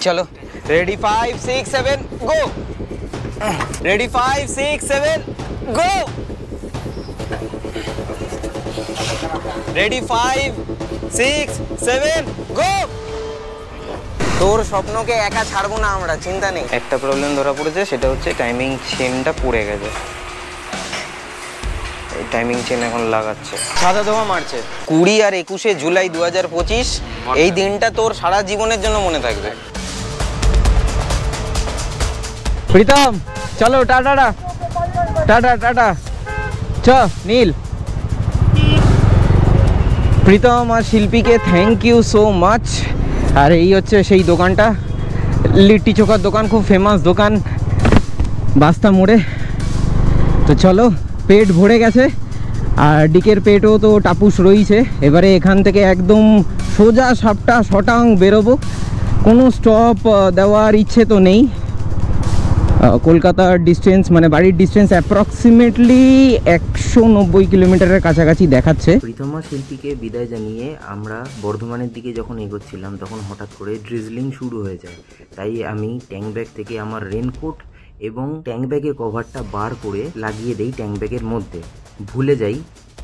चलो रेडी 5 6 7 गो रेडी 5 6 7 गो रेडी 5 6 7 गो তোর স্বপ্নকে একা ছাড়বো না আমরা, চিন্তা নেই। একটা প্রবলেম ধরা পড়েছে, সেটা হচ্ছে টাইমিং চেনটা পড়ে গেছে। এই টাইমিং চেন এখন লাগাচ্ছে, সাদা ধোয়া মারছে। 20 আর 21 জুলাই 2025 এই দিনটা তোর সারা জীবনের জন্য মনে থাকবে। প্রীতম চলো, টাটা টাটা টাটা চ নীল। প্রীতম আর শিল্পীকে থ্যাংক ইউ সো মাচ। আর এই হচ্ছে সেই দোকানটা, লিট্টি চোখার দোকান, খুব ফেমাস দোকান বাস্তা মোড়ে। তো চলো, পেট ভরে গেছে আর ডিকের পেটও তো টাপুস রয়েছে। এবারে এখান থেকে একদম সোজা সাপটা শটাং বেরোবো, কোনো স্টপ দেওয়ার ইচ্ছে তো নেই। কলকাতার ডিস্টেন্স মানে বাড়ির ডিস্টেন্স অ্যাপ্রক্সিমেটলি 190 কিলোমিটারের কাছাকাছি দেখাচ্ছে। প্রীতমা শিল্পীকে বিদায় জানিয়ে আমরা বর্ধমানের দিকে যখন এগোচ্ছিলাম তখন হঠাৎ করে ড্রিজলিং শুরু হয়ে যায়। তাই আমি ট্যাঙ্ক ব্যাগ থেকে আমার রেনকোট এবং ট্যাঙ্ক ব্যাগের কভারটা বার করে লাগিয়ে দেই ট্যাঙ্ক ব্যাগের মধ্যে। ভুলে যাই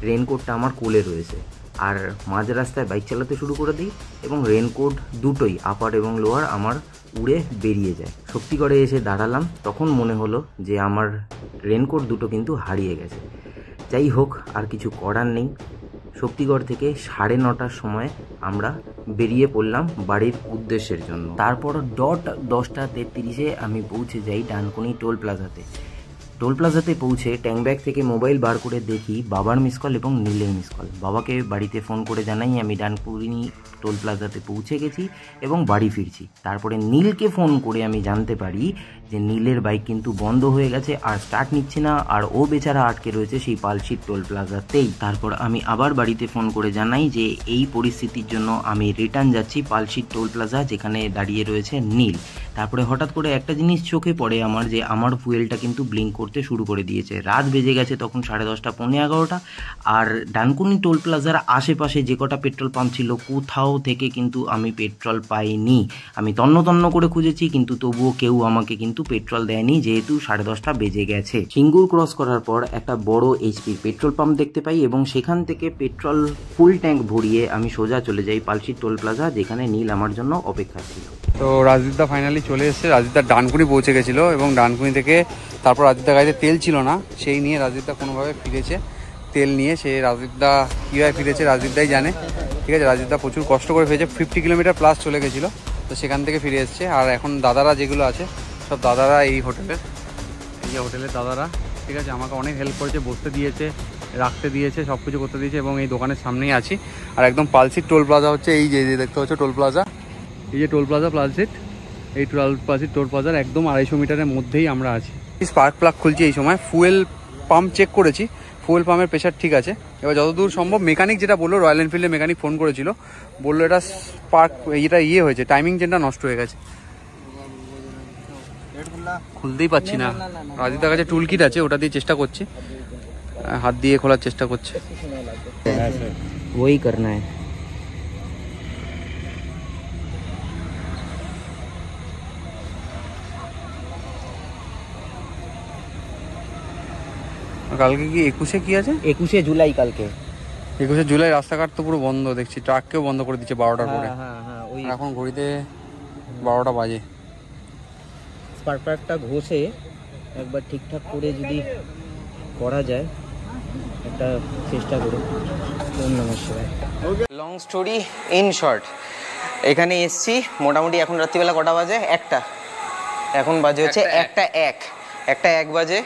রেনকোটটা আমার কোলে রয়েছে, আর মাঝ রাস্তায় বাইক চালাতে শুরু করে দিই এবং রেনকোট দুটোই আপার এবং লোয়ার আমার উড়ে বেরিয়ে যায়। শক্তিগড়ে এসে দাঁড়ালাম, তখন মনে হলো যে আমার রেনকোট দুটো কিন্তু হারিয়ে গেছে। যাই হোক, আর কিছু করার নেই। শক্তিগড় থেকে 9:30টার সময় আমরা বেরিয়ে পড়লাম বাড়ির উদ্দেশ্যের জন্য। তারপর ডট 10:33 আমি পৌঁছে যাই ডানকুনি টোল প্লাজাতে। টোল প্লাজাতে পৌঁছে ট্যাঙ্ক ব্যাগ থেকে মোবাইল বার করে দেখি বাবার মিস কল এবং নীলের মিস কল। বাবাকে বাড়িতে ফোন করে জানাই আমি ডানকুনি টোল প্লাজাতে পৌঁছে গেছি এবং বাড়ি ফিরছি। তারপরে নীলকে ফোন করে আমি জানতে পারি যে নীলের বাইক কিন্তু বন্ধ হয়ে গেছে, আর স্টার্ট নিচ্ছে না, আর ও বেচারা আটকে রয়েছে সেই পালশিট টোল প্লাজাতেই। তারপর আমি আবার বাড়িতে ফোন করে জানাই যে এই পরিস্থিতির জন্য আমি রিটার্ন যাচ্ছি পালশিট টোল প্লাজা, যেখানে দাঁড়িয়ে রয়েছে নীল। তারপরে হঠাৎ করে একটা জিনিস চোখে পড়ে আমার, যে আমার ফুয়েলটা কিন্তু ব্লিঙ্ক করতে শুরু করে দিয়েছে। রাত বেজে গেছে তখন 10:30 পৌনে 11টা, আর ডানকুনি টোল প্লাজার আশেপাশে যে কটা পেট্রোল পাম্প ছিল কোথাও থেকে কিন্তু আমি পেট্রোল পাইনি। আমি তন্ন তন্ন করে খুঁজেছি, কিন্তু তবুও কেউ আমাকে কিন্তু পেট্রোল দেয়নি, যেহেতু 10:30 বেজে গেছে। সিঙ্গুর ক্রস করার পর একটা বড় এইচপির পেট্রোল পাম্প দেখতে পাই এবং সেখান থেকে পেট্রোল ফুল ট্যাঙ্ক ভরিয়ে আমি সোজা চলে যাই পালশিট টোল প্লাজা, যেখানে নীল আমার জন্য অপেক্ষা ছিল। তো রাজদীপদা ফাইনালি চলে এসেছে। রাজদীপদা ডানকুনি পৌঁছে গেছিলো এবং ডানকুনি থেকে তারপর রাজদীপদা গাড়িতে তেল ছিল না, সেই নিয়ে রাজদীপদা কোনোভাবে ফিরেছে। তেল নিয়ে সে রাজদীপদা কীভাবে ফিরেছে রাজদীপদাই জানে, ঠিক আছে। রাজদীপদা প্রচুর কষ্ট করে ফিরেছে, 50 কিলোমিটার প্লাস চলে গেছিলো, তো সেখান থেকে ফিরে এসছে। আর এখন দাদারা যেগুলো আছে সব দাদারা এই হোটেলের, এই যে হোটেলের দাদারা, ঠিক আছে, আমাকে অনেক হেল্প করেছে, বসতে দিয়েছে, রাখতে দিয়েছে, সব কিছু করতে দিয়েছে এবং এই দোকানের সামনেই আছি। আর একদম পালশিট টোল প্লাজা হচ্ছে এই যে দেখতে পাচ্ছ টোল প্লাজা, এই যে টোল প্লাজা পালশিট, এই পালশিট টোল প্লাজার একদম 250 মিটারের মধ্যেই আমরা আছি। স্পার্ক প্লাগ খুলছি এই সময়, ফুয়েল পাম্প চেক করেছি, ফুয়েল পাম্পের প্রেশার ঠিক আছে। এবার যতদূর সম্ভব মেকানিক যেটা বললো, রয়্যাল এনফিল্ডের মেকানিক ফোন করেছিল, বললো এটা স্পার্ক এটা হয়েছে, টাইমিং চেনটা নষ্ট হয়ে গেছে। খুলতেই পাচ্ছি না। রাজীবদার কাছে টুল কিট আছে, ওটা দিয়ে চেষ্টা করছি, হাত দিয়ে খোলার চেষ্টা করছে। ওই করনা है। কালকে কি 21 কি আছে? 21 জুলাই কালকে। 21 জুলাই রাস্তাঘাট তো পুরো বন্ধ দেখছি, ট্রাককেও বন্ধ করে দিচ্ছে 12টার পরে। এখন ঘড়িতে 12টা বাজে। স্পার্ক প্লাগটা ঘষে একবার ঠিকঠাক করে যদি করা যায়, একটা চেষ্টা করুন। লং স্টোরি ইন শর্ট, এখানে এসছি মোটামুটি এখন রাত্রিবেলা কটা বাজে? 1টা। এখন বাজে হচ্ছে 1:01 বাজে।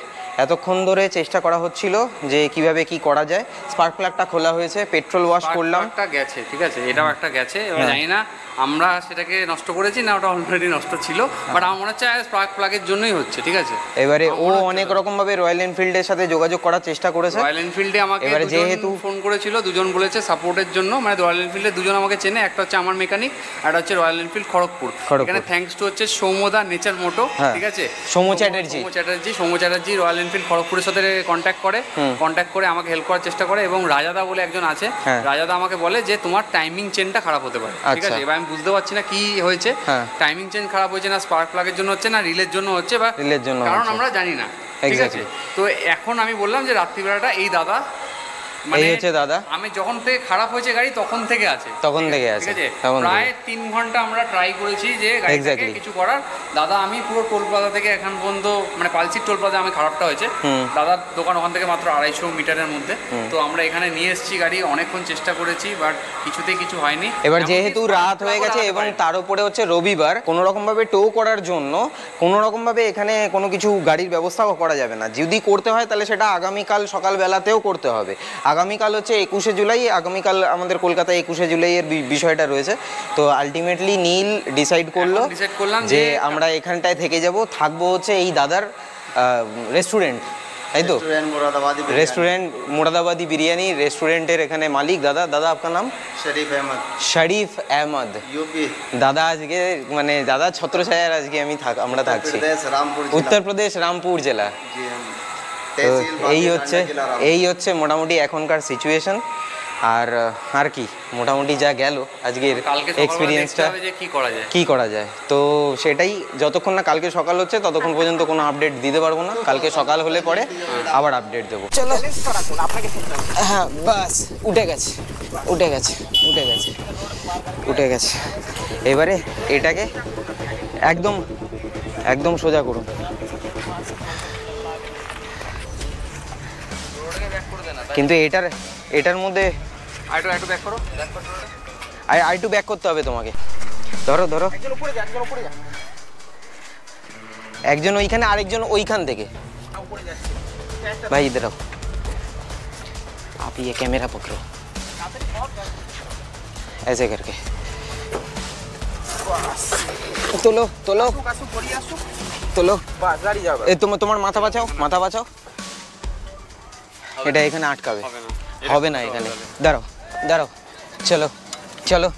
এতক্ষণ ধরে চেষ্টা করা হচ্ছিল যে কিভাবে কি করা যায়। স্পার্ক প্লাগটা খোলা হয়েছে, পেট্রোল ওয়াশ করলাম, একটা গেছে, ঠিক আছে, এটাও একটা গেছে। এবার জানি না আমরা সেটাকে নষ্ট করেছি না ওটা অলরেডি নষ্ট ছিল, বাট আমার মনে হচ্ছে স্পার্ক প্লাগের জন্যই হচ্ছে, ঠিক আছে। এবারে ও অনেক রকম ভাবে রয়্যাল এনফিল্ডের সাথে যোগাযোগ করার চেষ্টা করেছে। রয়্যাল এনফিল্ডে আমাকে এবারে যেহেতু ফোন করেছিল, দুজন বলেছে সাপোর্টের জন্য, মানে রয়্যাল এনফিল্ডে দুজন আমাকে চেনে, একটা হচ্ছে আমার মেকানিক আর একটা হচ্ছে রয়্যাল এনফিল্ড খড়গপুর। এখানে থ্যাঙ্কস টু হচ্ছে সৌমদা নেচার মোটো, ঠিক আছে, সৌম্য চ্যাটার্জি রয়্যাল এনফিল্ড খড়গপুরের সাথে কন্ট্যাক্ট করে আমাকে হেল্প করার চেষ্টা করে, এবং রাজাদা বলে একজন আছে, রাজাদা আমাকে বলে যে তোমার টাইমিং চেনটা খারাপ হতে পারে, ঠিক আছে। এবার আমি বুঝতে পারছি না কি হয়েছে, টাইমিং চেন খারাপ হয়েছে না স্পার্ক প্লাগের জন্য হচ্ছে না রিলের জন্য হচ্ছে, বা রিলের জন্য, কারণ আমরা জানি না, ঠিক আছে। তো এখন আমি বললাম যে রাত্রিবেলাটা এই দাদা মানে হচ্ছে দাদা আমি যখন থেকে খারাপ হয়েছে গাড়ি তখন থেকে আছে, ঠিক আছে। প্রায় 3 ঘন্টা আমরা ট্রাই করেছি যে গাড়িটাকে কিছু করার। দাদা আমি পুরো টোল প্লাজা থেকে এখন পর্যন্ত মানে পালসির টোল প্লাজা আমি খারাপটা হয়েছে, দাদার দোকান ওখান থেকে মাত্র 250 মিটারের মধ্যে। তো আমরা এখানে নিয়ে এসেছি গাড়ি, অনেকক্ষণ চেষ্টা করেছি, বাট কিছুতেই কিছু হয়নি। এবার যেহেতু রাত হয়ে গেছে এবং তার উপরে হচ্ছে রবিবার, কোনো রকম ভাবে টো করার জন্য কোনো রকম ভাবে এখানে কোনো কিছু গাড়ির ব্যবস্থাও করা যাবে না। যদি করতে হয় তাহলে সেটা আগামীকাল সকালবেলাতেও করতে হবে। আগামীকাল হচ্ছে 21শে জুলাই, আগামীকাল আমাদের কলকাতায় 21শে জুলাইয়ের বিষয়টা রয়েছে। তো আলটিমেটলি নীল ডিসাইড করলাম যে আমরা এখানটায় থেকে যাব, থাকবো হচ্ছে এই দাদার রেস্টুরেন্ট, তাই তো? রেস্টুরেন্ট মুরাদাবাদি বিরিয়ানি রেস্টুরেন্টের এখানে মালিক দাদা। দাদা আপনার নাম? শরীফ আহমদ। দাদা আজকে মানে দাদা ছত্রছায়ার আজকে আমরা থাকছি উত্তরপ্রদেশ রামপুর জেলা। এই হচ্ছে মোটামুটি এখনকার সিচুয়েশন। আর কি মোটামুটি যা গেল আজকের এক্সপিরিয়েন্সটা, কি করা যায় তো সেটাই, যতক্ষণ না কালকে সকাল হচ্ছে ততক্ষণ পর্যন্ত কোনো আপডেট দিতে পারবো না। কালকে সকাল হলে পরে আবার আপডেট দেবো। চলো, হ্যাঁ বাস উঠে গেছে। এবারে এটাকে একদম সোজা করুন। কিন্তু এটার মধ্যে আইটু ব্যাক করতে হবে তোমাকে। ধরো একজন ওইখানে আরেকজন ওইখান থেকে। ভাই इधर आओ, आप ये कैमरा पकड़ो ऐसे करके, তোলো তোমার মাথা বাঁচাও। এটা এখানে আটকাবে, হবে না এখানে। দাঁড়াও চলো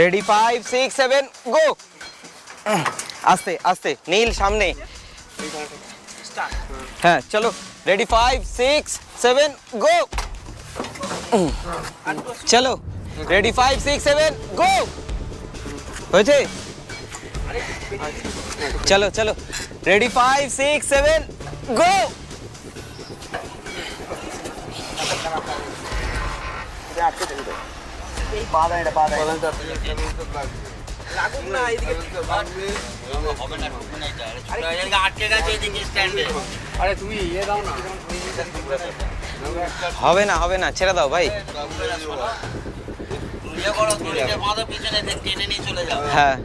রেডি 5 6 7 গো। আস্তে নীল সামনে, হ্যাঁ চলো রেডি 5 6 7 গো। চলো রেডি 5 6 7 গো। হয়েছে? চলো রেডি 5 6 7 গো। হবে না ছেড়ে দাও ভাই। হ্যাঁ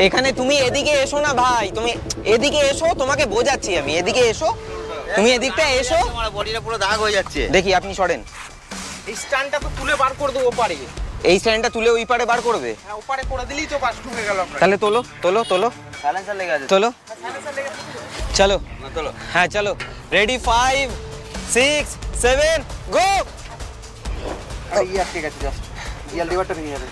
এখানে তুমি এদিকে এসো না ভাই, তুমি এদিকে এসো, তোমাকে বোঝাচ্ছি আমি। এদিকে এসো, তুমি এদিকটা এসো। তোমার বডিটা পুরো দাগ হয়ে যাচ্ছে। দেখি আপনি সরেন। এই স্ট্যান্ডটা তো তুলে বার করে দেবো পারে। এই স্ট্যান্ডটা তুলে ওই পারে বার করবে? হ্যাঁ ওপারে করে দিলেই তো বাস ঢুকে গেল আপনার। তাহলে তোলো সাইলেন্সার লেগে আছে। চলো হ্যাঁ চলো রেডি 5 6 7 গো। আরে এই আটকে গেছে, জাস্ট ইয়াল লিভারটা ভেঙে যাবে।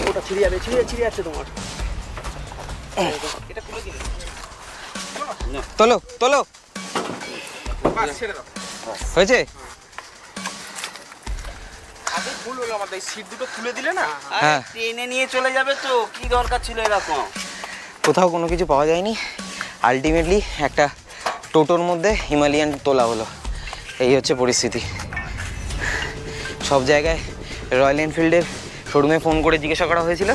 ওটা ছিড়ে যাচ্ছে তোমার। এটা খুলে দিন। তোলো বাস ছেড়ে দাও। হয়েছে? আগে ভুল হলো আমাদের, এই সিট দুটো তুলে দিলে না। হ্যাঁ ট্রেনে নিয়ে চলে যাবে তো, কি দরকার ছিল এরকম? কোথাও কোনো কিছু পাওয়া যায়নি। আলটিমেটলি একটা টোটোর মধ্যে হিমালয়ান তোলা হলো। এই হচ্ছে পরিস্থিতি। সব জায়গায় রয়্যাল এনফিল্ডের শোরুমে ফোন করে জিজ্ঞাসা করা হয়েছিল,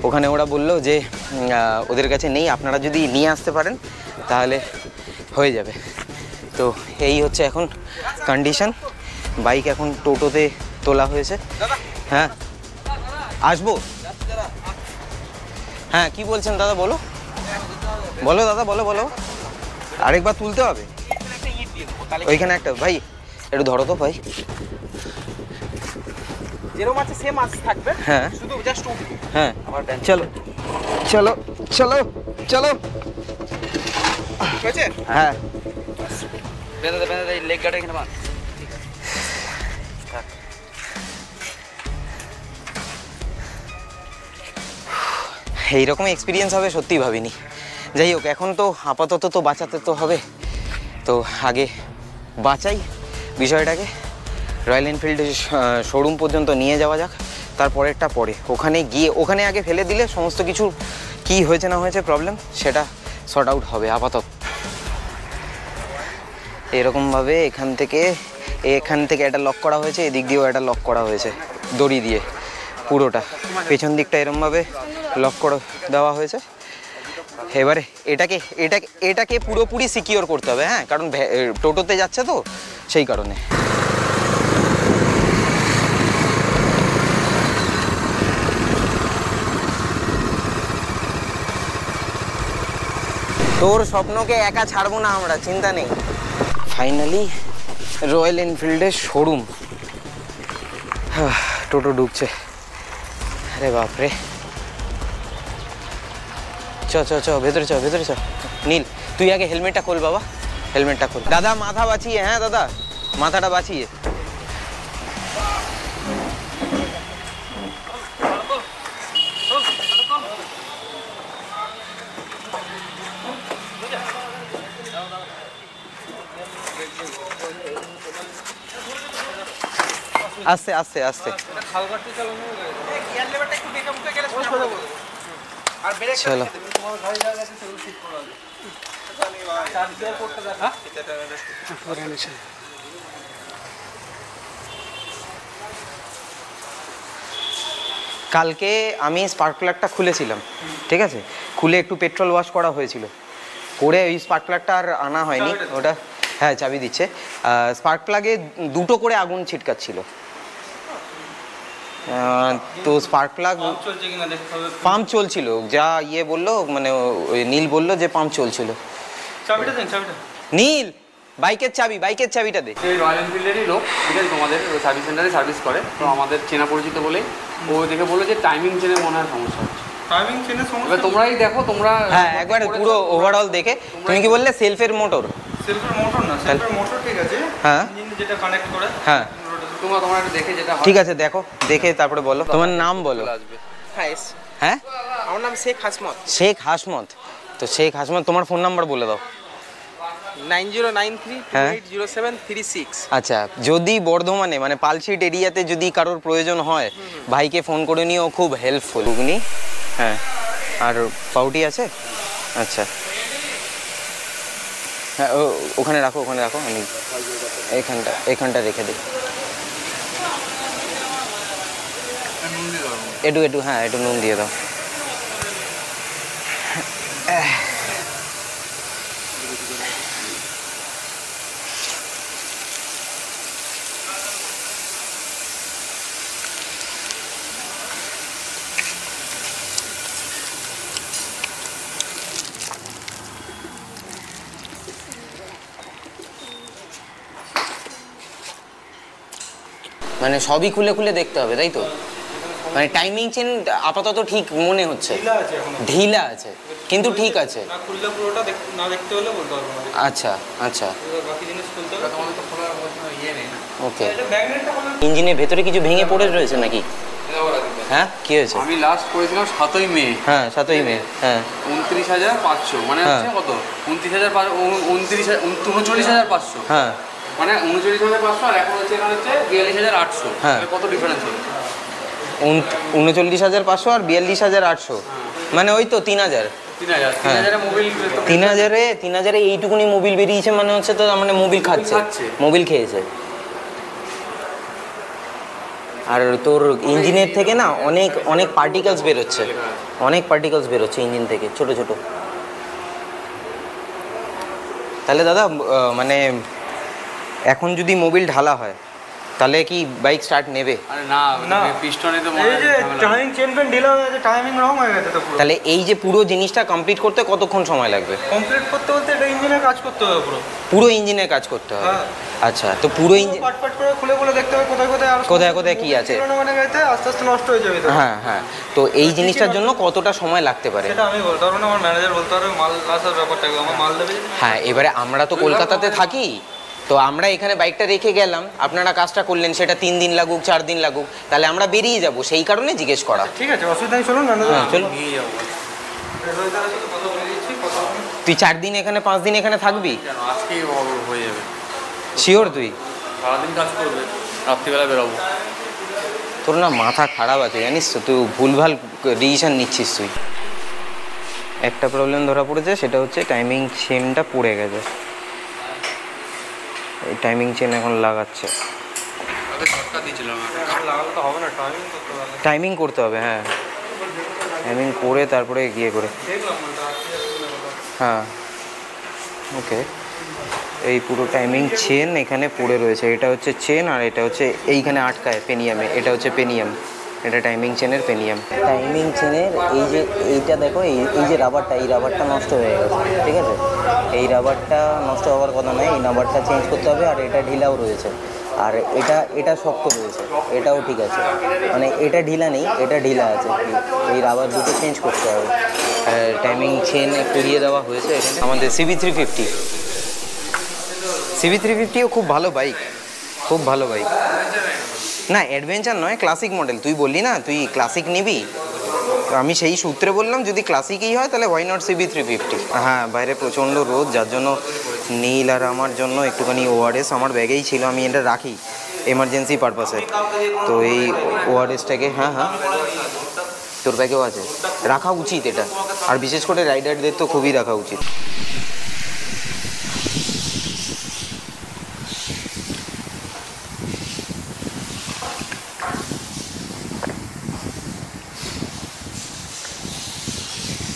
ওখানে ওরা বললো যে ওদের কাছে নেই, আপনারা যদি নিয়ে আসতে পারেন তাহলে হয়ে যাবে। তো এই হচ্ছে এখন কন্ডিশন। বাইক এখন টোটোতে তোলা হয়েছে। হ্যাঁ আসবো। হ্যাঁ কি বলছেন দাদা? বলো দাদা বলো। আরেকবার তুলতে হবে ওইখানে একটা। ভাই একটু ধরো তো ভাই। যেরকম আছে সেম আছে থাকবে। হ্যাঁ শুধু জাস্ট উঠবে। হ্যাঁ চলো ঠিক আছে। হ্যাঁ বেঁধে লেগ গার্ড এখানে বাঁধ। এইরকম এক্সপিরিয়েন্স হবে সত্যিই ভাবিনি। যাই হোক, এখন তো আপাতত তো বাঁচাতে তো হবে, তো আগে বাঁচাই বিষয়টাকে। রয়্যাল এনফিল্ডের শোরুম পর্যন্ত নিয়ে যাওয়া যাক, তারপরেরটা পরে। ওখানে গিয়ে ওখানে আগে ফেলে দিলে সমস্ত কিছু কি হয়েছে না হয়েছে প্রবলেম সেটা সর্ট আউট হবে। আপাতত এরকমভাবে এখান থেকে একটা লক করা হয়েছে, এদিক দিয়েও একটা লক করা হয়েছে দড়ি দিয়ে, পুরোটা পেছন দিকটা এরকমভাবে লক করে দেওয়া হয়েছে। এবারে এটাকে পুরোপুরি সিকিওর করতে হবে, হ্যাঁ, কারণ টোটোতে যাচ্ছে তো সেই কারণে। তোর স্বপ্নকে একা ছাড়বো না আমরা, চিন্তা নেই। ফাইনালি রয়্যাল এনফিল্ডের শোরুম। টোটো ঢুকছে, আরে বাপরে। চ ভেতরে চ। নীল, তুই আগে হেলমেটটা খোল বাবা, হেলমেটটা খোল। দাদা মাথা বাঁচিয়ে, হ্যাঁ দাদা মাথাটা বাঁচিয়ে। আস্তে আস্তে আস্তে। চলো কালকে আমি স্পার্ক প্লাগটা খুলেছিলাম, ঠিক আছে, খুলে একটু পেট্রোল ওয়াশ করা হয়েছিল, করে ওই স্পার্ক প্লাগটা আর আনা হয়নি। ওটা হ্যাঁ চাবি দিচ্ছে। স্পার্ক প্লাগে দুটো করে আগুন ছিটকাচ্ছিল, তো স্পার্ক প্লাগ পাম্প চলছিল, যা ইয়ে বললো, মানে ওই নীল বললো যে পাম্প চলছিল। নীল বাইকের চাবিটা দে। রয়্যাল এনফিল্ডেরই লোক, ঠিক আছে, তোমাদের সার্ভিস সেন্টারে সার্ভিস করে, তো আমাদের চেনা পরিচিত বলেই ও দেখে বললো যে টাইমিং চেনে মনে হয় সমস্যা হচ্ছে। টাইমিং চেনে সমস্যা তোমরাই দেখো, তোমরা হ্যাঁ একবার পুরো ওভারঅল দেখে। তুমি কি বললে সেলফের মোটর? সেলফের মোটর না, সেলফের মোটর ঠিক আছে, হ্যাঁ ইঞ্জিন যেটা কানেক্ট করে, হ্যাঁ তোমরা একটু দেখে যেটা ঠিক আছে দেখো, দেখে তারপরে বলো। তোমার নাম বলো। হ্যাঁ আমার নাম শেখ হাসমত। শেখ হাসমত। তো শেখ হাসমত, তোমার ফোন নাম্বার বলে দাও। 9093280736। আচ্ছা, যদি বর্ধমানে মানে পালশিট এরিয়াতে যদি কারোর প্রয়োজন হয়, ভাইকে ফোন করে নিও, খুব হেল্পফুল। ঘুগনি, হ্যাঁ, আর পাউটি আছে। আচ্ছা হ্যাঁ, ওখানে রাখো, আমি এখানটা রেখে দিই। একটু হ্যাঁ, একটু নুন দিয়ে দাও। মানে সবই খুলে দেখতে হবে, তাই তো? মানে টাইমিং চেন আপাতত ঠিক মনে হচ্ছে, ঢিলা আছে কিন্তু ঠিক আছে। আচ্ছা ওকে। ইঞ্জিনের ভেতরে কিছু ভেঙে পড়ে রয়েছে নাকি? হ্যাঁ কি হয়েছে? আমি লাস্ট করেছিলাম 7ই মে। হ্যাঁ 7ই মে। হ্যাঁ 29,500, মানে হচ্ছে কত, 39,500। হ্যাঁ মানে 39,500, আর এখন হচ্ছে এখানে হচ্ছে 42,800। হ্যাঁ কত ডিফারেন্স হলো? 39,500 আর 42,800, মানে ওই তো 3,000। 3,000 মোবিল, 3,000-এ এইটুকুনি মোবিল বেরিয়েছে, মানে হচ্ছে তো মানে মোবিল খাচ্ছে, মোবিল খেয়েছে। আর তোর ইঞ্জিনের থেকে না অনেক পার্টিকেলস বেরোচ্ছে, ইঞ্জিন থেকে ছোট। তাহলে দাদা মানে এখন যদি মোবিল ঢালা হয় তাহলে কি বাইক স্টার্ট নেবে? আরে না, পিস্টনে তো এই যে টাইমিং চেন পেন ঢিলা হয়ে গেছে, টাইমিং রং হয়ে গেছে তো পুরো। তাহলে এই যে পুরো জিনিসটা কমপ্লিট করতে কতক্ষণ সময় লাগবে? কমপ্লিট করতে বলতে এটা ইঞ্জিনের কাজ করতে হবে, পুরো ইঞ্জিনের কাজ করতে হবে। আচ্ছা, তো পুরো ইঞ্জিন পাট করে খুলে দেখতে হবে কোথায় কি আছে, মানে গাইতে আস্তে নষ্ট হয়ে যাবে। হ্যাঁ। তো এই জিনিসটার জন্য কতটা সময় লাগতে পারে সেটা আমি বলতে পারবো না, আমার ম্যানেজার বলতে পারবে। মাল আসার ব্যাপারটা, আমার মাল দেবে। হ্যাঁ, এবারে আমরা তো কলকাতাতে থাকি, তো আমরা এখানে বাইকটা রেখে গেলাম, আপনারা কাজটা করলেন, সেটা 3 দিন লাগুক 4 দিন লাগুক, তাহলে আমরা বেরিয়ে যাব, সেই কারণে জিজ্ঞেস করা। ঠিক আছে, অসুবিধা নেই, চলুন না। হ্যাঁ চলো। তুই 4 দিন এখানে 5 দিন এখানে থাকবি? আজকেই হয়ে যাবে। শিওর তুই? সারাদিন কাজ করবে, রাত্রিবেলা বেরোবো। তোর না মাথা খারাপ আছে জানিস তো, তুই ভুলভাল ডিসিশন নিচ্ছিস তুই। একটা প্রবলেম ধরা পড়েছে, সেটা হচ্ছে টাইমিং চেনটা পড়ে গেছে। এই টাইমিং চেন এখন লাগাচ্ছে। টাইমিং করতে হবে, হ্যাঁ টাইমিং করে তারপরে গিয়ে করে। হ্যাঁ ওকে, এই পুরো টাইমিং চেন এখানে পড়ে রয়েছে। এটা হচ্ছে চেন আর এটা হচ্ছে এইখানে আটকায় পেনিয়ামে, এটা হচ্ছে পেনিয়াম, এটা টাইমিং চেনের পেনিয়াম। টাইমিং চেনের এই যে এইটা দেখো, এই যে রাবারটা, এই রাবারটা নষ্ট হয়ে গেছে, ঠিক আছে? এই রাবারটা নষ্ট হওয়ার কথা নয়, এই রাবারটা চেঞ্জ করতে হবে। আর এটা ঢিলাও রয়েছে, আর এটা শক্ত রয়েছে, এটাও ঠিক আছে, মানে এটা ঢিলা নেই, এটা ঢিলা আছে। এই রাবার দুটো চেঞ্জ করতে হবে। টাইমিং চেন করিয়ে দেওয়া হয়েছে এখানে। আমাদের CB350, CB350ও খুব ভালো বাইক, খুব ভালো বাইক। না অ্যাডভেঞ্চার নয়, ক্লাসিক মডেল। তুই বললি না তুই ক্লাসিক নিবি, তো আমি সেই সূত্রে বললাম যদি ক্লাসিকই হয় তাহলে ওয়াই নট CB350। হ্যাঁ বাইরে প্রচণ্ড রোদ, যার জন্য নীল আর আমার জন্য একটুখানি ORS আমার ব্যাগেই ছিল, আমি এটা রাখি এমার্জেন্সি পারপাসে। তো এই ORSটাকে, হ্যাঁ হ্যাঁ তোর ব্যাগেও আছে, রাখা উচিত এটা, আর বিশেষ করে রাইডারদের তো খুবই রাখা উচিত।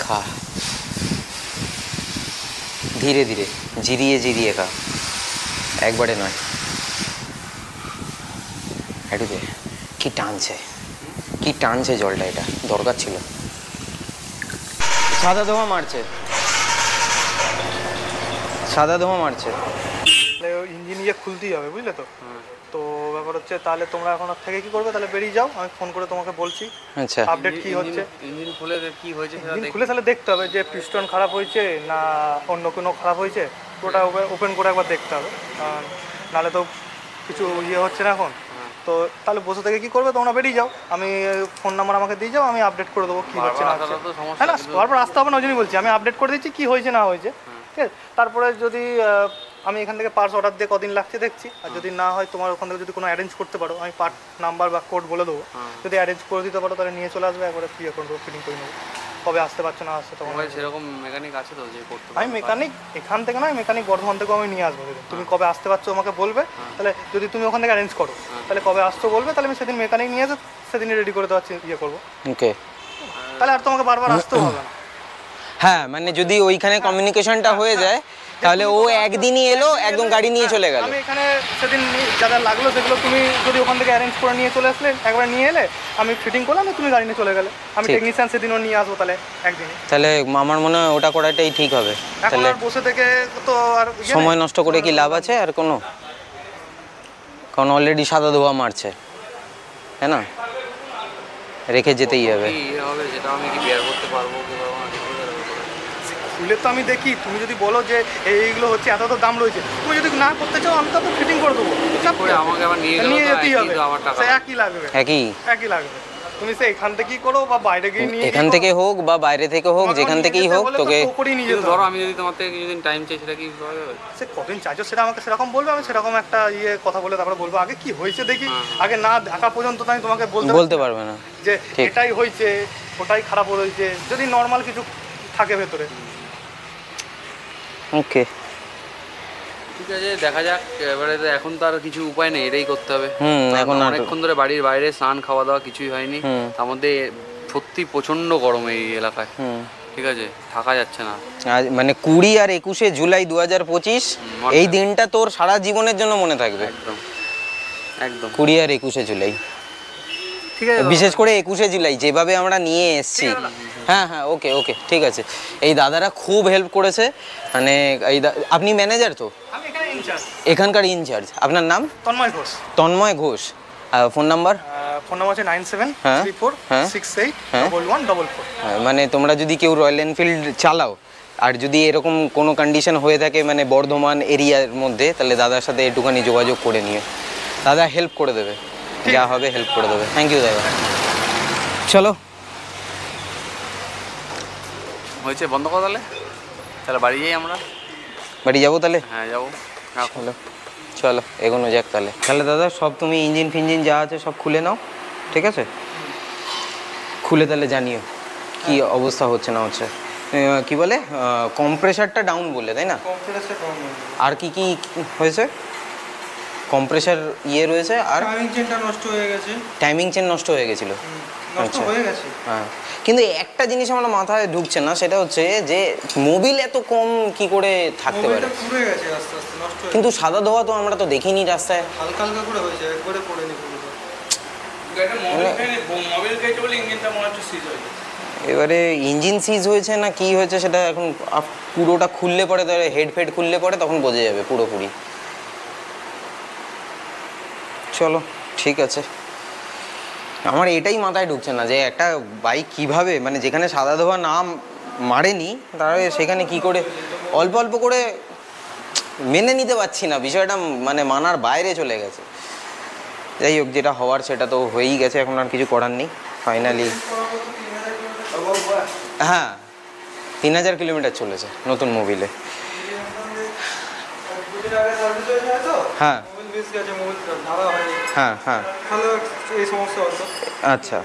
খা ধীরে ধীরে, জিরিয়ে জিরিয়ে খা, একবারে নয়। একটু দে, কি টানছে, কি টানছে জলটা, এটা দরকার ছিল। সাদা ধোঁয়া মারছে, সাদা ধোঁয়া মারছে। ইঞ্জিন ইয়ে খুলতেই হবে, বুঝলে তো? তো ব্যাপার হচ্ছে, তাহলে তোমরা এখন থেকে কি করবে, তাহলে বেরিয়ে যাও, আমি ফোন করে তোমাকে বলছি আচ্ছা আপডেট কি হচ্ছে। ইঞ্জিন খুলে কি হয়েছে সেটা ইঞ্জিন খুলে তাহলে দেখতে হবে যে পিস্টন খারাপ হয়েছে না অন্য কোনো খারাপ হয়েছে, ওটা ওপেন করে একবার দেখতে হবে, নাহলে তো কিছু ইয়ে হচ্ছে না এখন। তো তাহলে বসে থেকে কি করবে, তোমরা বেরিয়ে যাও, আমি ফোন নাম্বার আমাকে দিয়ে যাও, আমি আপডেট করে দেবো কি হচ্ছে না হচ্ছে। হ্যাঁ না, তারপর আসতে হবে না, ওই জন্যই বলছি, আমি আপডেট করে দিচ্ছি কি হয়েছে না হয়েছে, ঠিক আছে? তারপরে যদি আমি এখান থেকে পার্টস অর্ডার দিয়ে কদিন লাগছে দেখছি, আর যদি না হয় তোমার ওখান থেকে যদি কোনো অ্যারেঞ্জ করতে পারো, আমি পার্ট নাম্বার বা কোড বলে দেবো, যদি অ্যারেঞ্জ করে দিতে পারো তাহলে নিয়ে চলে আসবে, একবারে ক্লিয়ার করে দেবো, ফিটিং করে নেবো। কবে আসতে পারছো না আসতে তখন সেরকম মেকানিক আছে তো যে করতে? আমি মেকানিক এখান থেকে নয়, মেকানিক বর্ধমান থেকেও আমি নিয়ে আসবো। তুমি কবে আসতে পারছো আমাকে বলবে, তাহলে যদি তুমি ওখান থেকে অ্যারেঞ্জ করো তাহলে কবে আসছো বলবে, তাহলে আমি সেদিন মেকানিক নিয়ে এসে সেদিনই রেডি করে দেওয়ার ইয়ে করবো। ওকে, তাহলে আর তোমাকে বারবার আসতেও হবে না। হ্যাঁ মানে যদি ওইখানে কমিউনিকেশনটা হয়ে যায় তাহলে ও একদিনই এলো, একদম গাড়ি নিয়ে চলে গেল। আমি এখানে সেদিন যা যা লাগলো সেগুলো তুমি যদি ওখান থেকে অ্যারেঞ্জ করে নিয়ে চলে আসলে, একবার নিয়ে এলে আমি ফিটিং করলাম, তুমি গাড়ি নিয়ে চলে গেলে, আমি টেকনিশিয়ান সেদিনও নিয়ে আসবো, তাহলে একদিনই। তাহলে আমার মনে হয় ওটা করাটাই ঠিক হবে। তাহলে বসে থেকে তো আর সময় নষ্ট করে কি লাভ আছে আর কোনো? কারণ অলরেডি সাদা ধোয়া মারছে, তাই না? রেখে যেতেই হবে। যেটা আমি কি বেয়ার করতে পারবো কি পারবো না, খুলে তো আমি দেখি, তুমি যদি বলো যে এইগুলো হচ্ছে এত দাম রয়েছে, তুমি যদি না করতে চাও আমি তো ফিটিং করে দেবো, আমাকে আবার নিয়ে যেতেই হবে, একই লাগবে, একই লাগবে। তুমি সে এখান থেকেই করো বা বাইরে গিয়ে নিয়ে, এখান থেকে হোক বা বাইরে থেকে হোক, যেখান থেকেই হোক তোকে। ধরো আমি যদি তোমার থেকে কিছুদিন টাইম চাই, সেটা কি সে কতদিন চাইছো সেটা আমাকে সেরকম বলবে, আমি সেরকম একটা ইয়ে কথা বলে তারপরে বলবো আগে কি হয়েছে দেখি, আগে না দেখা পর্যন্ত তো আমি তোমাকে বলতে পারবে না যে এটাই হয়েছে ওটাই খারাপ হয়েছে, যদি নর্মাল কিছু থাকে ভেতরে। ওকে ঠিক আছে, দেখা যাক। এবারে এখন তো আর কিছু উপায় নেই, এটাই করতে হবে। এখন অনেকক্ষণ ধরে বাড়ির বাইরে স্নান খাওয়া দাওয়া কিছুই হয়নি, তার মধ্যে সত্যি প্রচন্ড গরম এই এলাকায়, ঠিক আছে, থাকা যাচ্ছে না। মানে 20 আর 21 জুলাই 2025 এই দিনটা তোর সারা জীবনের জন্য মনে থাকবে। একদম একদম 20 আর 21 জুলাই, ঠিক আছে, বিশেষ করে 21 জুলাই যেভাবে আমরা নিয়ে এসেছি। হ্যাঁ হ্যাঁ ওকে ওকে ঠিক আছে। এই দাদারা খুব হেল্প করেছে, মানে এই আপনি ম্যানেজার তো? আমি এখানে ইনচার্জ, এখানকার ইনচার্জ। আপনার নাম? Tanmoy Ghosh. Tanmoy Ghosh. Phone number? Phone number হচ্ছে 9734681144। মানে তোমরা যদি কেউ রয়্যাল এনফিল্ড চালাও আর যদি এরকম কোনো কন্ডিশন হয়ে থাকে মানে বর্ধমান এরিয়ার মধ্যে, তাহলে দাদার সাথে একটুখানি যোগাযোগ করে নিও, দাদা হেল্প করে দেবে, যা হবে হেল্প করে দেবে। থ্যাংক ইউ দাদা। চলো হয়েছে, বন্ধ করো তাহলে, তাহলে বাড়ি যাই আমরা। বাড়ি যাবো তাহলে? হ্যাঁ যাবো। চলো চলো এগোনো যাক তাহলে। তাহলে দাদা সব তুমি ইঞ্জিন ফিঞ্জিন যা আছে সব খুলে নাও, ঠিক আছে? খুলে তাহলে জানিও কি অবস্থা হচ্ছে না হচ্ছে। কি বলে কম্প্রেসারটা ডাউন বললে, তাই না? আর কি কি হয়েছে? কম্প্রেসার ইয়ে রয়েছে, আর টাইমিং চেনটা নষ্ট হয়ে গেছে। টাইমিং চেন নষ্ট হয়ে গেছিলো? নষ্ট হয়ে গেছে। হ্যাঁ, কিন্তু একটা জিনিস আমার মাথায় ঢুকছে না, সেটা হচ্ছে যে মোবিল এত কম কি করে থাকতে পারে? পুড়ে গেছে আস্তে আস্তে, নষ্ট হয়ে কিন্তু সাদা ধোয়া তো আমরা তো দেখিনি রাস্তায়। হালকা হালকা করে হয়েছে, একবারে পড়েনি পুরো। এবারে ইঞ্জিন সিজ হয়েছে না কি হয়েছে সেটা এখন পুরোটা খুললে পরে, তাহলে হেড ফেড খুললে পরে তখন বোঝা যাবে পুরোপুরি। চলো ঠিক আছে। আমার এটাই মাথায় ঢুকছে না যে একটা বাইক কিভাবে, মানে যেখানে সাদা ধোয়া না মারেনি তারা সেখানে কি করে অল্প অল্প করে, মেনে নিতে পারছি না বিষয়টা, মানে মানার বাইরে চলে গেছে। যাই হোক, যেটা হওয়ার সেটা তো হয়েই গেছে, এখন আর কিছু করার নেই। ফাইনালি হ্যাঁ 3000 কিলোমিটার চলেছে নতুন মোবিলে। হ্যাঁ হ্যাঁ হ্যাঁ আচ্ছা,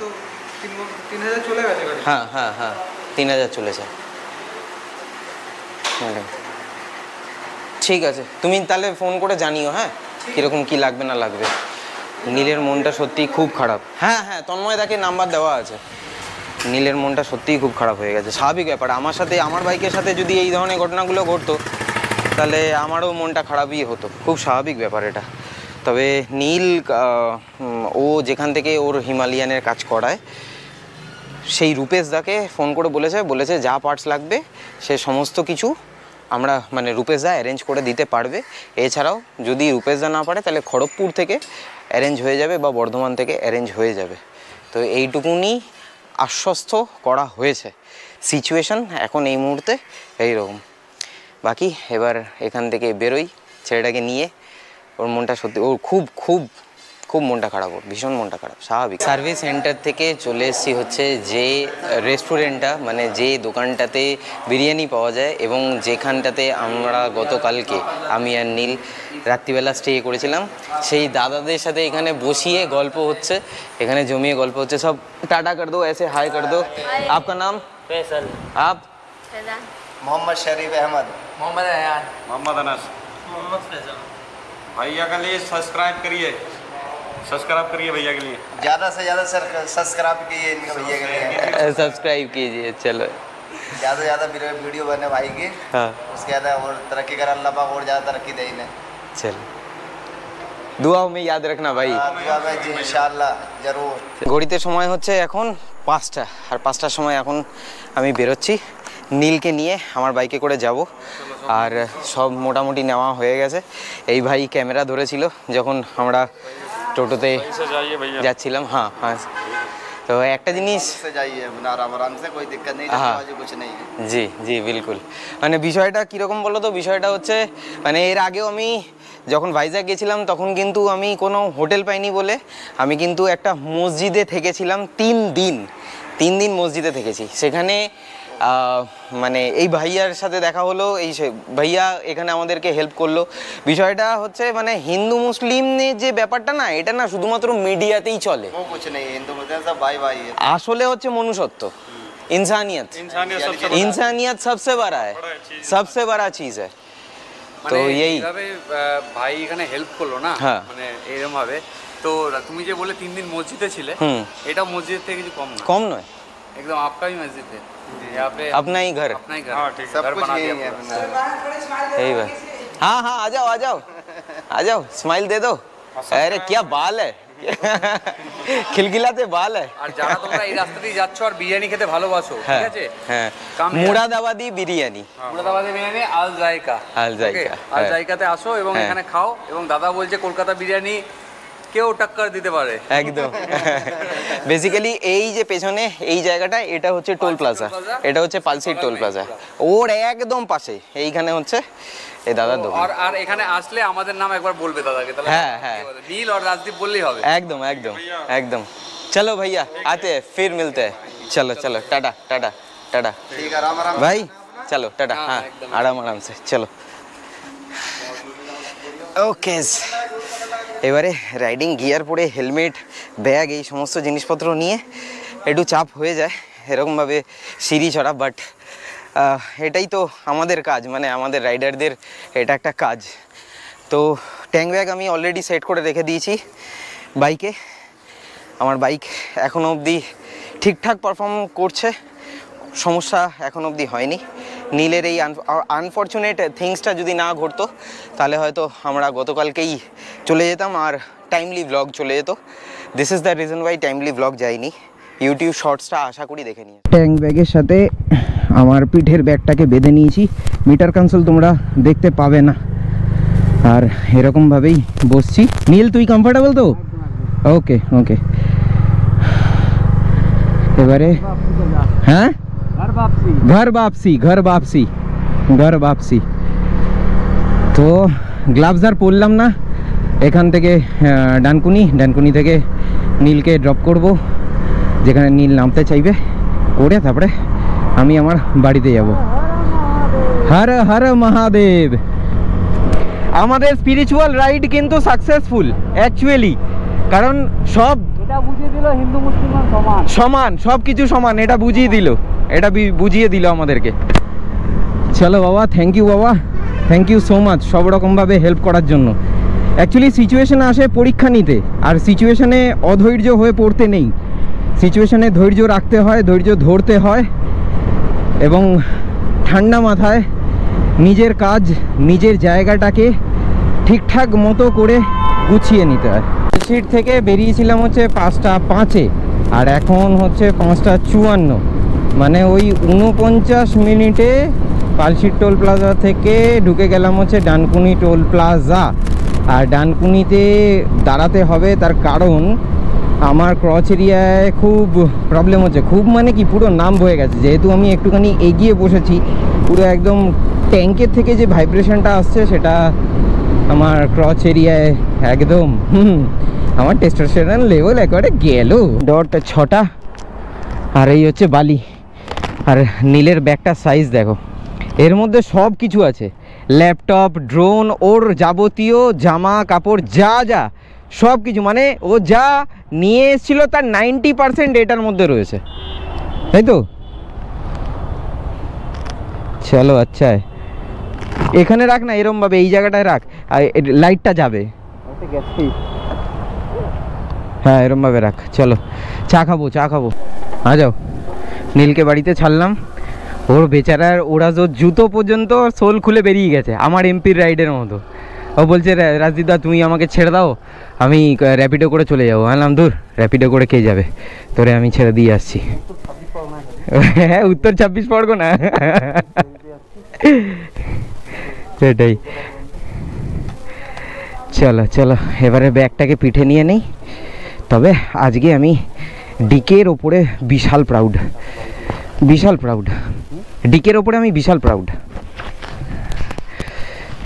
3000 চলে গেছে গাড়ি। হ্যাঁ হ্যাঁ হ্যাঁ 3000 চলেছে। ঠিক আছে, তুমি তাহলে ফোন করে জানিও, হ্যাঁ কীরকম কী লাগবে না লাগবে। নীলের মনটা সত্যিই খুব খারাপ। হ্যাঁ হ্যাঁ তন্ময় তাকে নাম্বার দেওয়া আছে। নীলের মনটা সত্যিই খুব খারাপ হয়ে গেছে, স্বাভাবিক ব্যাপার। আমার সাথে, আমার বাইকের সাথে যদি এই ধরনের ঘটনাগুলো ঘটতো তাহলে আমারও মনটা খারাপই হতো, খুব স্বাভাবিক ব্যাপার এটা। তবে নীল ও যেখান থেকে ওর হিমালয়ানের কাজ করায় সেই রূপেশদাকে ফোন করে বলেছে যা পার্টস লাগবে সে সমস্ত কিছু আমরা, মানে রূপেশদা অ্যারেঞ্জ করে দিতে পারবে। এছাড়াও যদি রূপেশদা না পারে তাহলে খড়গপুর থেকে অ্যারেঞ্জ হয়ে যাবে বা বর্ধমান থেকে অ্যারেঞ্জ হয়ে যাবে। তো এইটুকুনি আশ্বস্ত করা হয়েছে। সিচুয়েশন এখন এই মুহূর্তে এইরকম। বাকি এবার এখান থেকে বেরোই ছেলেটাকে নিয়ে। ওর মনটা সত্যি, ওর খুব খুব খুব মনটা খারাপ, ওর ভীষণ মনটা খারাপ, স্বাভাবিক। সার্ভিস সেন্টার থেকে চলে এসেছি হচ্ছে যে রেস্টুরেন্টটা, মানে যে দোকানটাতে বিরিয়ানি পাওয়া যায় এবং যেখানটাতে আমরা গতকালকে আমি আর নীল রাত্রিবেলা স্টে করেছিলাম, সেই দাদাদের সাথে এখানে বসিয়ে গল্প হচ্ছে, এখানে জমিয়ে গল্প হচ্ছে। সব টাটা কর দো, ऐसे हाय कर दो। आपका नाम? फैसल। आप? मोहम्मद शरीफ अहमद। मोहम्मद अयान। मोहम्मद अनस। मोहम्मद फैसल। भैया के लिए सब्सक्राइब करिए भैया के लिए। ज़्यादा से ज़्यादा सब्सक्राइब कीजिए इनके भैया के लिए। सब्सक्राइब कीजिए। चलो ज़्यादा से ज़्यादा वीडियो बने भाई की। हाँ उसके ज़्यादा और तरक्की कर, अल्लाह पाक और ज़्यादा तरक्की दे इन्हें। चलो दुआओं में याद रखना भाई। दुआ में जी इंशाल्लाह जरूर। ঘড়িতে সময় হচ্ছে এখন 5টা, আর 5টার সময় এখন আমি বেরোচ্ছি নীলকে নিয়ে, আমার বাইকে করে যাব। আর সব মোটামুটি নেওয়া হয়ে গেছে। এই ভাই ক্যামেরা ধরেছিল যখন আমরা টোটোতে যাচ্ছিলাম। হ্যাঁ হ্যাঁ, তো একটা জিনিস जाइए आराम से, कोई दिक्कत नहीं, कुछ नहीं है। জি জি বিলকুল। মানে বিষয়টা কীরকম বলো তো, বিষয়টা হচ্ছে মানে এর আগেও আমি যখন ভাইজ্যাগ গেছিলাম তখন কিন্তু আমি কোনো হোটেল পাইনি বলে আমি কিন্তু একটা মসজিদে থেকেছিলাম 3 দিন মসজিদে থেকেছি। সেখানে মানে এই ভাইয়ার সাথে দেখা হলো, এই ভাইয়া এখানে আমাদেরকে হেল্প করলো। বিষয়টা হচ্ছে মানে হিন্দু মুসলিমের যে ব্যাপারটা না, এটা না শুধুমাত্র মিডিয়াতেই চলে, আসলে হচ্ছে মনুষ্যত্ব, ইনসানিয়ত সবসে বড়া চিজ है। তো এই ভাই এখানে হেল্প করলো না, হ্যাঁ মানে এরকম ভাবে। তো তুমি যে বলে 3 দিন মসজিদে ছিলে, এটা মসজিদ থেকে কিছু কম নয়, एकदम आपका ही मस्जिद है, यहाँ पे अपना ही घर। हाँ ठीक, सब घर कुछ बना यही दिया है पूरा। यही बात। हाँ हाँ आ जाओ स्माइल दे दो। अरे क्या बाल है খিলখিলাতে বাল है। আর যারা তোমরা এই রাস্তা দিয়ে যাচ্ছ আর বিরিয়ানি খেতে ভালোবাসো, ঠিক আছে, হ্যাঁ মুরাদাবাদি বিরিয়ানি, মুরাদাবাদি বিরিয়ানি আল জায়কা, আল জায়কা, আল জায়কাতে আসো এবং এখানে খাও। এবং দাদা বলছে কলকাতা বিরিয়ানি কেউ টক্কর দিতে পারে একদম বেসিক্যালি এই যে পেছনে এই জায়গাটা এটা হচ্ছে টোল প্লাজা, এটা হচ্ছে পালসির টোল প্লাজা, ওর একদম পাশে এইখানে হচ্ছে এই দাদার দোকান। আর এখানে আসলে আমাদের নাম একবার বলবে দাদাকে, তাহলে হ্যাঁ হ্যাঁ নীল আর রাজদীপ বললেই হবে। एकदम एकदम एकदम। चलो भैया आते हैं फिर मिलते हैं। चलो चलो टाटा टाटा टाटा ठीक है, आराम आराम भाई चलो टाटा। हाँ आराम आराम से चलो ओके। এবারে রাইডিং গিয়ার পরে হেলমেট ব্যাগ এই সমস্ত জিনিসপত্র নিয়ে একটু চাপ হয়ে যায় এরকমভাবে সিঁড়ি চড়া, বাট এটাই তো আমাদের কাজ, মানে আমাদের রাইডারদের এটা একটা কাজ। তো ট্যাঙ্ক ব্যাগ আমি অলরেডি সেট করে রেখে দিয়েছি বাইকে। আমার বাইক এখনও অবধি ঠিকঠাক পারফর্ম করছে, সমস্যা এখনও অবধি হয়নি। নীলের এই আনফর্চুনেট থিংসটা যদি না ঘটতো তাহলে হয়তো আমরা গতকালকেই চলে যেতাম আর টাইমলি ব্লগ চলে যেত। This is the reason why timely blog যায়নি। ইউটিউব শর্টসটা আশা করি দেখে নিয়ে। ট্যাঙ্ক ব্যাগের সাথে আমার পিঠের ব্যাগটাকে বেঁধে নিয়েছি, মিটার কনসোল তোমরা দেখতে পাবে না, আর এরকমভাবেই বসছি। নীল তুই কমফর্টেবল তো? ওকে ওকে। এবারে হ্যাঁ घर वापसी। তো গ্লাভস আর পরলাম না, এখান থেকে ডানকুনি থেকে নীলকে ড্রপ করব যেখানে নীল নামতে চাইবে, করে তারপরে আমি আমার বাড়িতে যাব। হর হর মহাদেব। আমাদের স্পিরিচুয়াল রাইড কিন্তু সাকসেসফুল অ্যাকচুয়ালি, কারণ সব এটা বুঝিয়ে দিল হিন্দু মুসলমান সমান, সব কিছু সমান, এটা বুঝিয়ে দিল আমাদেরকে। চলো বাবা, থ্যাংক ইউ বাবা, থ্যাংক ইউ সো মাচ সব রকমভাবে হেল্প করার জন্য। অ্যাকচুয়ালি সিচুয়েশনে আসে পরীক্ষা নিতে, আর সিচুয়েশনে অধৈর্য হয়ে পড়তে নেই। সিচুয়েশনে ধৈর্য রাখতে হয়, ধৈর্য ধরতে হয়, এবং ঠান্ডা মাথায় নিজের কাজ নিজের জায়গাটাকে ঠিকঠাক মতো করে গুছিয়ে নিতে হয়। সিট থেকে বেরিয়েছিলাম হচ্ছে 5:05, আর এখন হচ্ছে 5:54, মানে ওই 49 মিনিটে পালশির টোল প্লাজা থেকে ঢুকে গেলাম হচ্ছে ডানকুনি টোল প্লাজা। আর ডানকুনিতে দাঁড়াতে হবে, তার কারণ আমার ক্রস এরিয়ায় খুব প্রবলেম হচ্ছে, খুব মানে কি পুরো নাম বয়ে গেছে, যেহেতু আমি একটুখানি এগিয়ে বসেছি, পুরো একদম ট্যাঙ্কের থেকে যে ভাইব্রেশনটা আসছে সেটা আমার ক্রস এরিয়ায় একদম আমার টেস্টোস্টেরন লেভেল একেবারে গেল। ডট 6টা, আর এই হচ্ছে বালি। আর নীলের ব্যাগটার সাইজ দেখো, এর মধ্যে সব কিছু আছে, ল্যাপটপ, ড্রোন, ওর যাবতীয় জামা কাপড় যা যা সব কিছু, মানে ও যা নিয়ে এসেছিল তার 90% এটার মধ্যে রয়েছে, তাই তো? চলো আচ্ছা, এখানে রাখ না, এরমভাবে এই জায়গাটায় রাখ, আর লাইটটা যাবে, হ্যাঁ এরমভাবে রাখ। চলো চা খাবো, আ যাও। নীলকে বাড়িতে ছাড়লাম, ওর বেচারার ওরা জুতো পর্যন্ত সোল খুলে বেরিয়ে গেছে, আমার এমপির রাইডের মতো। ও বলছে রাজদীপদা তুমি আমাকে ছেড়ে দাও, আমি র্যাপিডো করে চলে যাবো। বললাম দূর, র্যাপিডো করে কে যাবে, তোরে আমি ছেড়ে দিয়ে আসছি। হ্যাঁ উত্তর 24 পরগনা, সেটাই। চলো চলো এবারে ব্যাগটাকে পিঠে নিয়ে নেই। তবে আজকে আমি ডিকের ওপরে বিশাল প্রাউড, ডিকের ওপরে আমি বিশাল প্রাউড।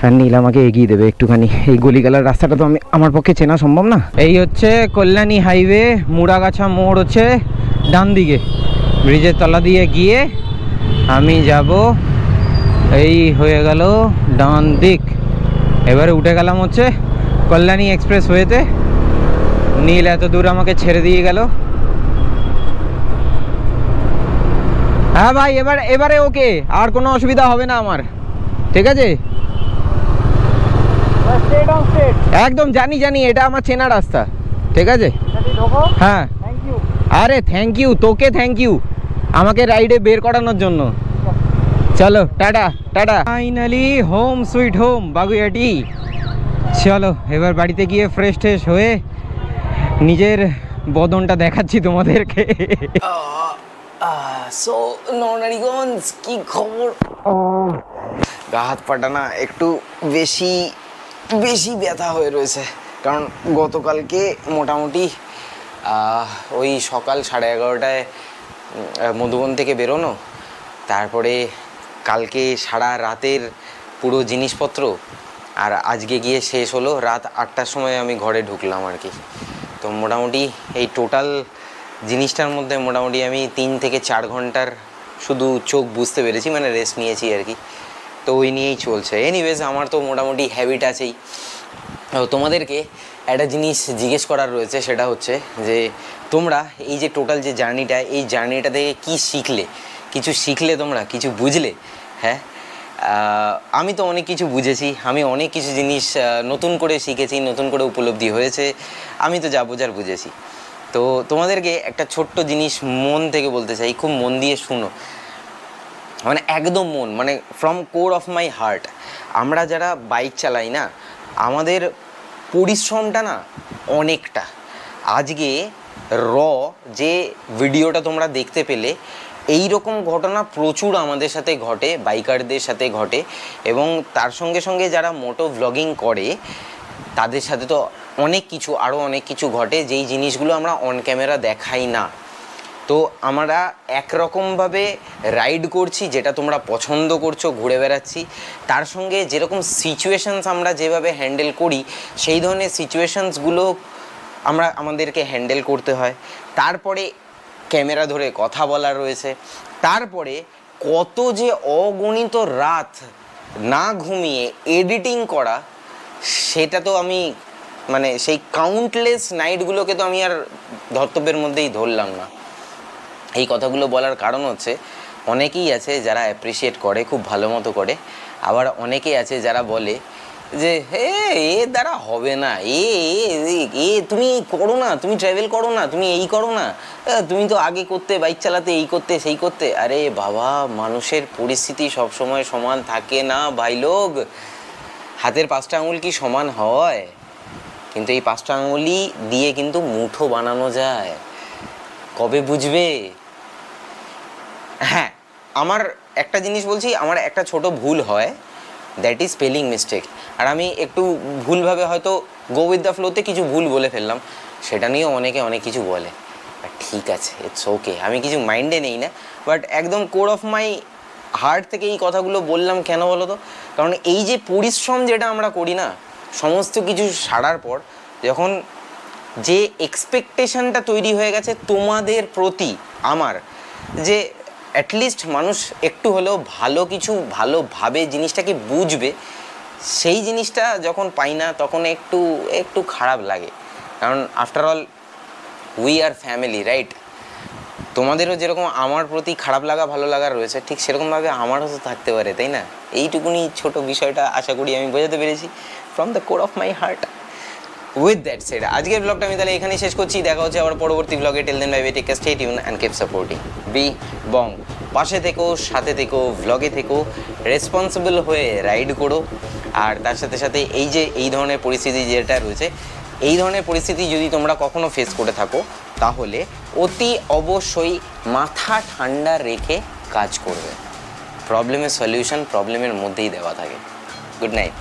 আর নীল আমাকে এগিয়ে দেবে একটুখানি, এই গলিগালার রাস্তাটা তো আমার পক্ষে চেনা সম্ভব না। এই হচ্ছে কল্যাণী হাইওয়ে, মুড়াগাছা মোড় হচ্ছে ডান দিকে, ব্রিজের তলা দিয়ে গিয়ে আমি যাব, এই হয়ে গেল ডান দিক। এবারে উঠে গেলাম হচ্ছে কল্যাণী এক্সপ্রেস ওয়েতে। নীল এত দূর আমাকে ছেড়ে দিয়ে গেল। হ্যাঁ ভাই, এবারে ওকে, আর কোনো অসুবিধা হবে না আমার, ঠিক আছে? একদম জানি, এটা আমার চেনা রাস্তা, ঠিক আছে? হ্যাঁ আরে থ্যাংক ইউ, তোকে থ্যাংক ইউ আমাকে রাইডে বের করানোর জন্য। চলো tata tata. Finally home sweet home Baguiati. চলো এবার বাড়িতে গিয়ে ফ্রেশ ট্রেশ হয়ে নিজের বদনটা দেখাচ্ছি তোমাদেরকে। সো নরনারায়ণগঞ্জ কি খবর? গা হাত পাটা না একটু বেশি ব্যথা হয়ে রয়েছে, কারণ গতকালকে মোটামুটি ওই সকাল 11:30টায় মধুবন থেকে বেরোনো, তারপরে কালকে সারা রাতের পুরো জিনিসপত্র, আর আজকে গিয়ে শেষ হলো রাত 8টার সময় আমি ঘরে ঢুকলাম আর কি। তো মোটামুটি এই টোটাল জিনিসটার মধ্যে মোটামুটি আমি 3 থেকে 4 ঘন্টার শুধু চোখ বুঝতে পেরেছি, মানে রেস্ট নিয়েছি আর কি। তো ওই নিয়েই চলছে। এনিওয়েজ আমার তো মোটামুটি হ্যাবিট আছেই। তোমাদেরকে একটা জিনিস জিজ্ঞেস করার রয়েছে, সেটা হচ্ছে যে তোমরা এই যে টোটাল যে জার্নিটা, এই জার্নিটা থেকে কী শিখলে? কিছু শিখলে তোমরা? কিছু বুঝলে? হ্যাঁ, আমি তো অনেক কিছু বুঝেছি, আমি অনেক কিছু জিনিস নতুন করে শিখেছি, নতুন করে উপলব্ধি হয়েছে, আমি তো যা বোঝার বুঝেছি। তো তোমাদেরকে একটা ছোট্ট জিনিস মন থেকে বলতে চাই, খুব মন দিয়ে শুনো, মানে একদম মন, মানে from core of my heart. আমরা যারা বাইক চালাই না, আমাদের পরিশ্রমটা না অনেকটা। আজকে যে ভিডিওটা তোমরা দেখতে পেলে, এই রকম ঘটনা প্রচুর আমাদের সাথে ঘটে, বাইকারদের সাথে ঘটে, এবং তার সঙ্গে সঙ্গে যারা মোটো ভ্লগিং করে তাদের সাথে তো অনেক কিছু, আরও অনেক কিছু ঘটে, যেই জিনিসগুলো আমরা অন ক্যামেরা দেখাই না। তো আমরা একরকমভাবে রাইড করছি, যেটা তোমরা পছন্দ করছো, ঘুরে বেড়াচ্ছি, তার সঙ্গে যেরকম সিচুয়েশানস আমরা যেভাবে হ্যান্ডেল করি, সেই ধরনের সিচুয়েশানসগুলো আমাদেরকে হ্যান্ডেল করতে হয়। তারপরে ক্যামেরা ধরে কথা বলা রয়েছে, তারপরে কত যে অগণিত রাত না ঘুমিয়ে এডিটিং করা, সেটা তো আমি মানে সেই কাউন্টলেস নাইটগুলোকে তো আমি আর ধর্তব্যের মধ্যেই ধরলাম না। এই কথাগুলো বলার কারণ হচ্ছে, অনেকেই আছে যারা অ্যাপ্রিসিয়েট করে, খুব ভালো মতো করে, আবার অনেকেই আছে যারা বলে যে এ দ্বারা হবে না, তুমি করো না, তুমি ট্রাভেল করো না, তুমি এই করো না, তুমি তো আগে করতে, বাইক চালাতে, এই করতে সেই করতে। আরে বাবা, মানুষের পরিস্থিতি সবসময় সমান থাকে না ভাই লোক। হাতের 5টা আঙুল কি সমান হয়? কিন্তু এই 5টা আঙুলই দিয়ে কিন্তু মুঠো বানানো যায়। কবে বুঝবে? হ্যাঁ, আমার একটা জিনিস বলছি, আমার একটা ছোট ভুল হয়, দ্যাট ইজ স্পেলিং মিস্টেক। আর আমি একটু ভুলভাবে হয়তো গো উইথ দ্য ফ্লোতে কিছু ভুল বলে ফেললাম, সেটা নিয়েও অনেকে অনেক কিছু বলে। ঠিক আছে, ইটস ওকে, আমি কিছু মাইন্ডে নেই না। বাট একদম কোর অফ মাই হার্ট থেকে এই কথাগুলো বললাম। কেন বলো তো? কারণ এই যে পরিশ্রম যেটা আমরা করি না, সমস্ত কিছু সারার পর যখন যে এক্সপেকটেশনটা তৈরি হয়ে গেছে তোমাদের প্রতি আমার, যে অ্যাটলিস্ট মানুষ একটু হলেও ভালো কিছু ভালোভাবে জিনিসটাকে বুঝবে, সেই জিনিসটা যখন পাই না, তখন একটু খারাপ লাগে। কারণ after all we are family, right? তোমাদেরও যেরকম আমার প্রতি খারাপ লাগা ভালো লাগা রয়েছে, ঠিক সেরকমভাবে আমারও তো থাকতে পারে, তাই না? এইটুকুনি ছোট বিষয়টা আশা করি আমি বোঝাতে পেরেছি from the core of my heart. With that said, আজকের ব্লগটা আমি তাহলে এখানেই শেষ করছি। দেখা হচ্ছে আবার পরবর্তী ব্লগে। Till then bye bye, take care, stay tuned and keep supporting B Bong. পাশে থেকো, সাথে থেকো, ব্লগে থেকো, রেসপন্সিবল হয়ে রাইড করো। আর তার সাথে সাথে এই ধরনের পরিস্থিতি যেটা রয়েছে, এই ধরনের পরিস্থিতি যদি তোমরা কখনো ফেস করে থাকো, তাহলে অতি অবশ্যই মাথা ঠান্ডা রেখে কাজ করবে। প্রবলেমের সলিউশন প্রবলেমের মধ্যেই দেওয়া থাকে। Good night.